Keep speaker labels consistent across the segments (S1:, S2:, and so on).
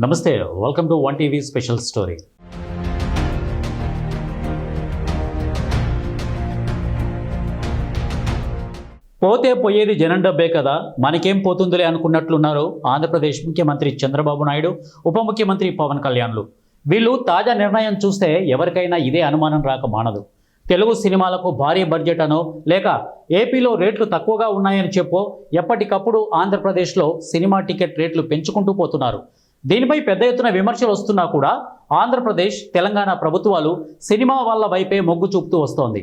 S1: నమస్తే, welcome to one TV special story. పోతే పోయేది జనం డబ్బే కదా, మనకేం పోతుందిలే అనుకున్నట్లున్నారు ఆంధ్రప్రదేశ్ ముఖ్యమంత్రి చంద్రబాబు నాయుడు, ఉప ముఖ్యమంత్రి పవన్ కళ్యాణ్లు. వీళ్ళు తాజా నిర్ణయం చూస్తే ఎవరికైనా ఇదే అనుమానం రాక మానదు. తెలుగు సినిమాలకు భారీ బడ్జెట్ అనో లేక ఏపీలో రేట్లు తక్కువగా ఉన్నాయని చెప్పో ఎప్పటికప్పుడు ఆంధ్రప్రదేశ్లో సినిమా టికెట్ రేట్లు పెంచుకుంటూ పోతున్నారు. దీనిపై పెద్ద ఎత్తున విమర్శలు వస్తున్నా కూడా ఆంధ్రప్రదేశ్, తెలంగాణ ప్రభుత్వాలు సినిమా వాళ్ళ వైపే మొగ్గు చూపుతూ వస్తోంది.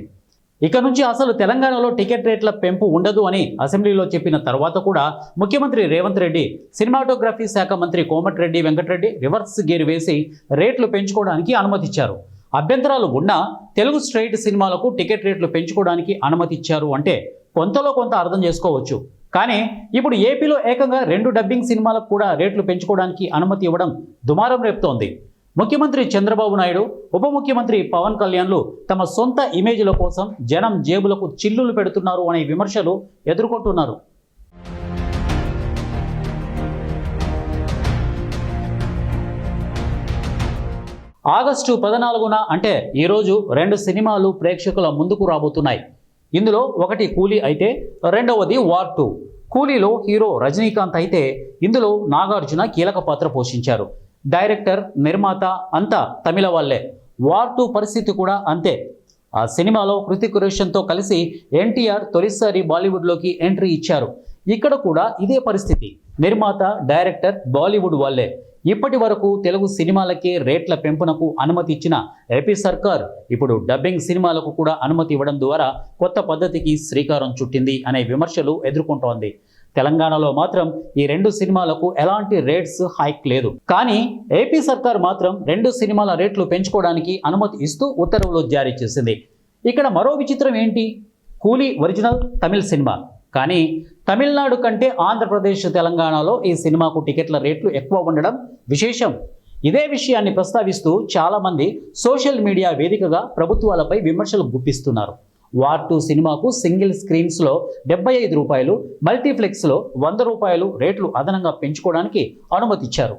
S1: ఇక నుంచి అసలు తెలంగాణలో టికెట్ రేట్ల పెంపు ఉండదు అని అసెంబ్లీలో చెప్పిన తర్వాత కూడా ముఖ్యమంత్రి రేవంత్ రెడ్డి, సినిమాటోగ్రఫీ శాఖ మంత్రి కోమటిరెడ్డి వెంకటరెడ్డి రివర్స్ గేర్ వేసి రేట్లు పెంచుకోవడానికి అనుమతిచ్చారు. అభ్యంతరాలు ఉన్నా తెలుగు స్ట్రైట్ సినిమాలకు టికెట్ రేట్లు పెంచుకోవడానికి అనుమతిచ్చారు అంటే కొంతలో కొంత అర్థం చేసుకోవచ్చు. కానీ ఇప్పుడు ఏపీలో ఏకంగా 2 డబ్బింగ్ సినిమాలకు కూడా రేట్లు పెంచుకోవడానికి అనుమతి ఇవ్వడం దుమారం రేపుతోంది. ముఖ్యమంత్రి చంద్రబాబు నాయుడు, ఉప ముఖ్యమంత్రి పవన్ కళ్యాణ్లు తమ సొంత ఇమేజ్ల కోసం జనం జేబులకు చిల్లులు పెడుతున్నారు అనే విమర్శలు ఎదుర్కొంటున్నారు. ఆగస్టు 14న అంటే ఈరోజు 2 సినిమాలు ప్రేక్షకుల ముందుకు రాబోతున్నాయి. ఇందులో ఒకటి కూలీ అయితే రెండవది వార్ 2. కూలీలో హీరో రజనీకాంత్ అయితే ఇందులో నాగార్జున కీలక పాత్ర పోషించారు. డైరెక్టర్, నిర్మాత అంతా తమిళ వాళ్ళే. వార్ 2 పరిస్థితి కూడా అంతే. ఆ సినిమాలో హృతిక్ రోషన్తో కలిసి ఎన్టీఆర్ తొలిసారి బాలీవుడ్లోకి ఎంట్రీ ఇచ్చారు. ఇక్కడ కూడా ఇదే పరిస్థితి. నిర్మాత, డైరెక్టర్ బాలీవుడ్ వాళ్ళే. ఇప్పటి వరకు తెలుగు సినిమాలకే రేట్ల పెంపునకు అనుమతి ఇచ్చిన ఏపీ సర్కార్ ఇప్పుడు డబ్బింగ్ సినిమాలకు కూడా అనుమతి ఇవ్వడం ద్వారా కొత్త పద్ధతికి శ్రీకారం చుట్టింది అనే విమర్శలు ఎదుర్కొంటోంది. తెలంగాణలో మాత్రం ఈ 2 సినిమాలకు ఎలాంటి రేట్స్ హైక్ లేదు. కానీ ఏపీ సర్కార్ మాత్రం 2 సినిమాల రేట్లు పెంచుకోవడానికి అనుమతి ఇస్తూ ఉత్తర్వులు జారీ చేసింది. ఇక్కడ మరో విచిత్రం ఏంటి? కూలీ ఒరిజినల్ తమిళ సినిమా, కానీ తమిళనాడు కంటే ఆంధ్రప్రదేశ్, తెలంగాణలో ఈ సినిమాకు టికెట్ల రేట్లు ఎక్కువ ఉండడం విశేషం. ఇదే విషయాన్ని ప్రస్తావిస్తూ చాలామంది సోషల్ మీడియా వేదికగా ప్రభుత్వాలపై విమర్శలు గుప్పిస్తున్నారు. వార్ 2 సినిమాకు సింగిల్ స్క్రీన్స్లో 75 రూపాయలు, మల్టీప్లెక్స్లో 100 రూపాయలు రేట్లు అదనంగా పెంచుకోవడానికి అనుమతి ఇచ్చారు.